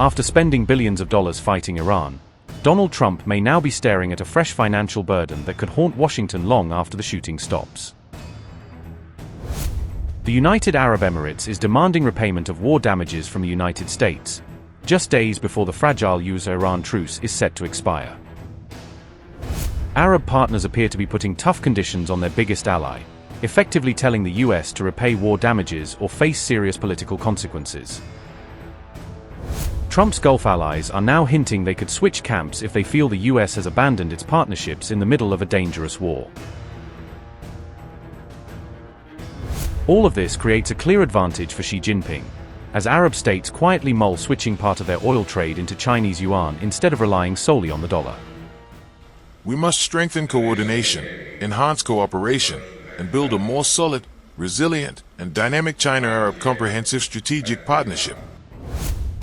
After spending billions of dollars fighting Iran, Donald Trump may now be staring at a fresh financial burden that could haunt Washington long after the shooting stops. The United Arab Emirates is demanding repayment of war damages from the United States, just days before the fragile U.S.-Iran truce is set to expire. Arab partners appear to be putting tough conditions on their biggest ally, effectively telling the U.S. to repay war damages or face serious political consequences. Trump's Gulf allies are now hinting they could switch camps if they feel the U.S. has abandoned its partnerships in the middle of a dangerous war. All of this creates a clear advantage for Xi Jinping, as Arab states quietly mull switching part of their oil trade into Chinese yuan instead of relying solely on the dollar. We must strengthen coordination, enhance cooperation, and build a more solid, resilient, and dynamic China-Arab comprehensive strategic partnership.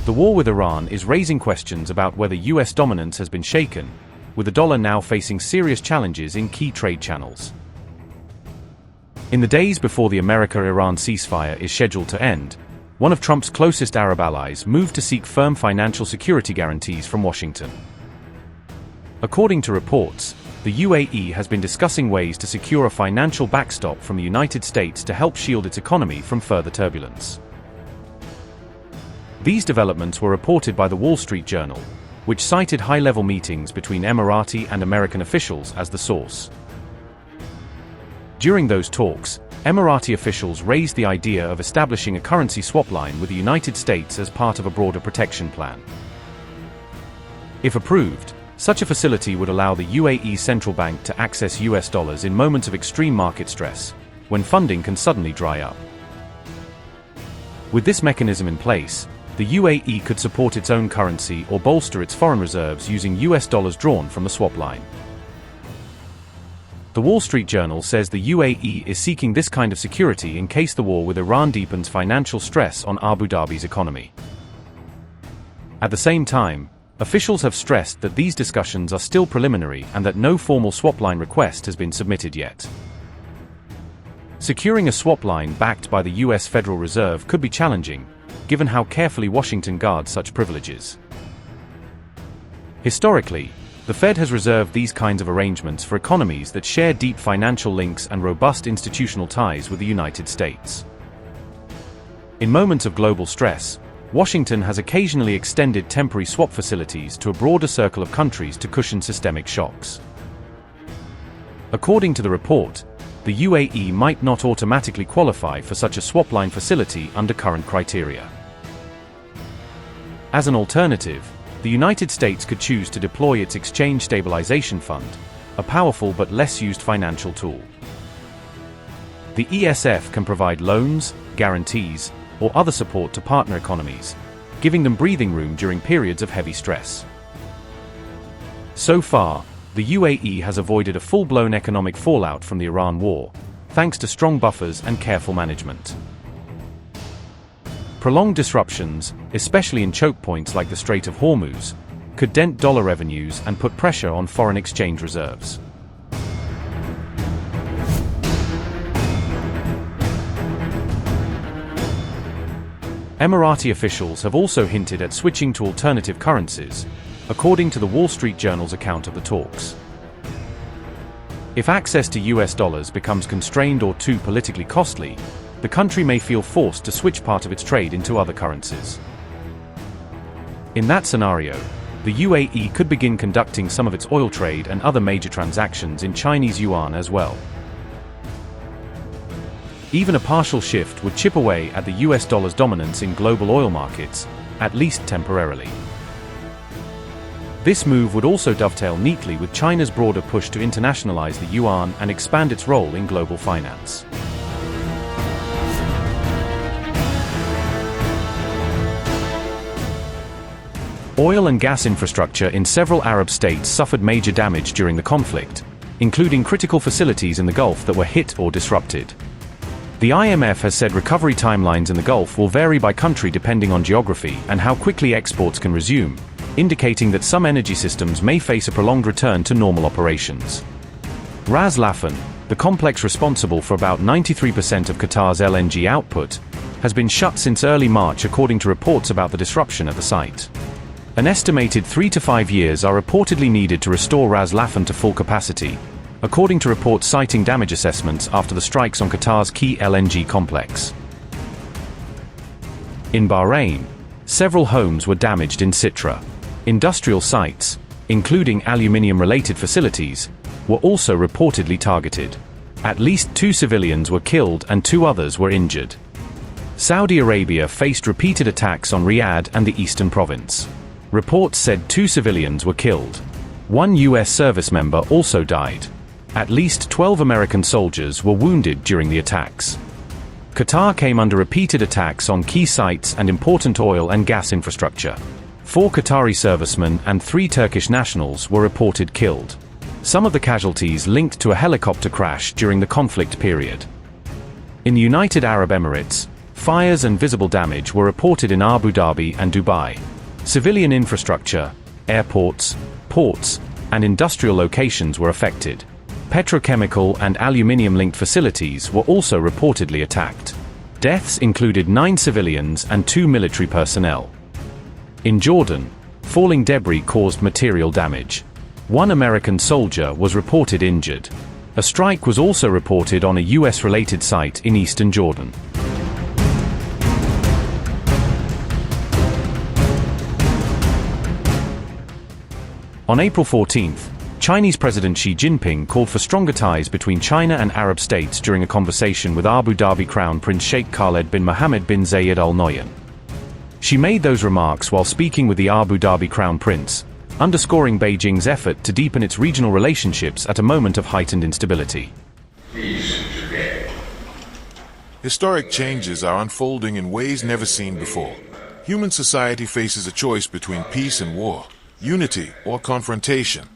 The war with Iran is raising questions about whether U.S. dominance has been shaken, with the dollar now facing serious challenges in key trade channels. In the days before the America-Iran ceasefire is scheduled to end, one of Trump's closest Arab allies moved to seek firm financial security guarantees from Washington. According to reports, the U.A.E. has been discussing ways to secure a financial backstop from the United States to help shield its economy from further turbulence. These developments were reported by the Wall Street Journal, which cited high-level meetings between Emirati and American officials as the source. During those talks, Emirati officials raised the idea of establishing a currency swap line with the United States as part of a broader protection plan. If approved, such a facility would allow the U.A.E. central bank to access U.S. dollars in moments of extreme market stress, when funding can suddenly dry up. With this mechanism in place, the U.A.E. could support its own currency or bolster its foreign reserves using U.S. dollars drawn from the swap line. The Wall Street Journal says the U.A.E. is seeking this kind of security in case the war with Iran deepens financial stress on Abu Dhabi's economy. At the same time, officials have stressed that these discussions are still preliminary and that no formal swap line request has been submitted yet. Securing a swap line backed by the U.S. Federal Reserve could be challenging, given how carefully Washington guards such privileges. Historically, the Fed has reserved these kinds of arrangements for economies that share deep financial links and robust institutional ties with the United States. In moments of global stress, Washington has occasionally extended temporary swap facilities to a broader circle of countries to cushion systemic shocks. According to the report, the U.A.E. might not automatically qualify for such a swap line facility under current criteria. As an alternative, the United States could choose to deploy its Exchange Stabilization Fund, a powerful but less used financial tool. The ESF can provide loans, guarantees, or other support to partner economies, giving them breathing room during periods of heavy stress. So far, the U.A.E. has avoided a full-blown economic fallout from the Iran war, thanks to strong buffers and careful management. Prolonged disruptions, especially in choke points like the Strait of Hormuz, could dent dollar revenues and put pressure on foreign exchange reserves. Emirati officials have also hinted at switching to alternative currencies, according to the Wall Street Journal's account of the talks. If access to US dollars becomes constrained or too politically costly, the country may feel forced to switch part of its trade into other currencies. In that scenario, the U.A.E. could begin conducting some of its oil trade and other major transactions in Chinese yuan as well. Even a partial shift would chip away at the US dollar's dominance in global oil markets, at least temporarily. This move would also dovetail neatly with China's broader push to internationalize the yuan and expand its role in global finance. Oil and gas infrastructure in several Arab states suffered major damage during the conflict, including critical facilities in the Gulf that were hit or disrupted. The IMF has said recovery timelines in the Gulf will vary by country depending on geography and how quickly exports can resume, indicating that some energy systems may face a prolonged return to normal operations. Ras Laffan, the complex responsible for about 93% of Qatar's LNG output, has been shut since early March according to reports about the disruption at the site. An estimated 3 to 5 years are reportedly needed to restore Ras Laffan to full capacity, according to reports citing damage assessments after the strikes on Qatar's key LNG complex. In Bahrain, several homes were damaged in situ. Industrial sites, including aluminium-related facilities, were also reportedly targeted. At least 2 civilians were killed and 2 others were injured. Saudi Arabia faced repeated attacks on Riyadh and the eastern province. Reports said 2 civilians were killed. 1 U.S. service member also died. At least 12 American soldiers were wounded during the attacks. Qatar came under repeated attacks on key sites and important oil and gas infrastructure. 4 Qatari servicemen and 3 Turkish nationals were reported killed. Some of the casualties linked to a helicopter crash during the conflict period. In the United Arab Emirates, fires and visible damage were reported in Abu Dhabi and Dubai. Civilian infrastructure, airports, ports, and industrial locations were affected. Petrochemical and aluminium-linked facilities were also reportedly attacked. Deaths included 9 civilians and 2 military personnel. In Jordan, falling debris caused material damage. 1 American soldier was reported injured. A strike was also reported on a US-related site in eastern Jordan. On April 14th, Chinese President Xi Jinping called for stronger ties between China and Arab states during a conversation with Abu Dhabi Crown Prince Sheikh Khaled bin Mohammed bin Zayed Al Nahyan. She made those remarks while speaking with the Abu Dhabi Crown Prince, underscoring Beijing's effort to deepen its regional relationships at a moment of heightened instability. Historic changes are unfolding in ways never seen before. Human society faces a choice between peace and war, unity or confrontation.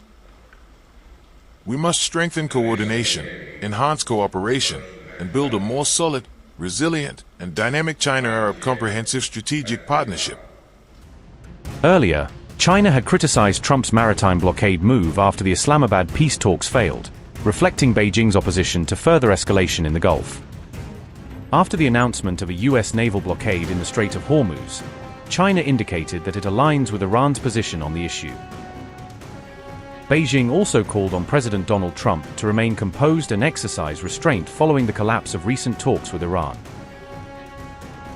We must strengthen coordination, enhance cooperation, and build a more solid, resilient, and dynamic China-Arab comprehensive strategic partnership. Earlier, China had criticized Trump's maritime blockade move after the Islamabad peace talks failed, reflecting Beijing's opposition to further escalation in the Gulf. After the announcement of a U.S. naval blockade in the Strait of Hormuz, China indicated that it aligns with Iran's position on the issue. Beijing also called on President Donald Trump to remain composed and exercise restraint following the collapse of recent talks with Iran.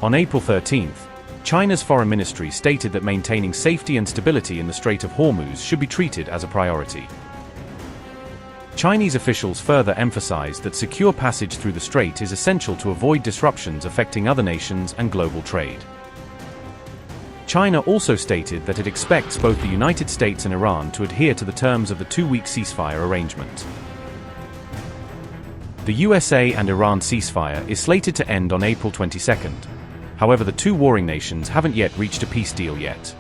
On April 13th, China's foreign ministry stated that maintaining safety and stability in the Strait of Hormuz should be treated as a priority. Chinese officials further emphasized that secure passage through the strait is essential to avoid disruptions affecting other nations and global trade. China also stated that it expects both the United States and Iran to adhere to the terms of the 2-week ceasefire arrangement. The USA and Iran ceasefire is slated to end on April 22nd. However, the 2 warring nations haven't yet reached a peace deal yet.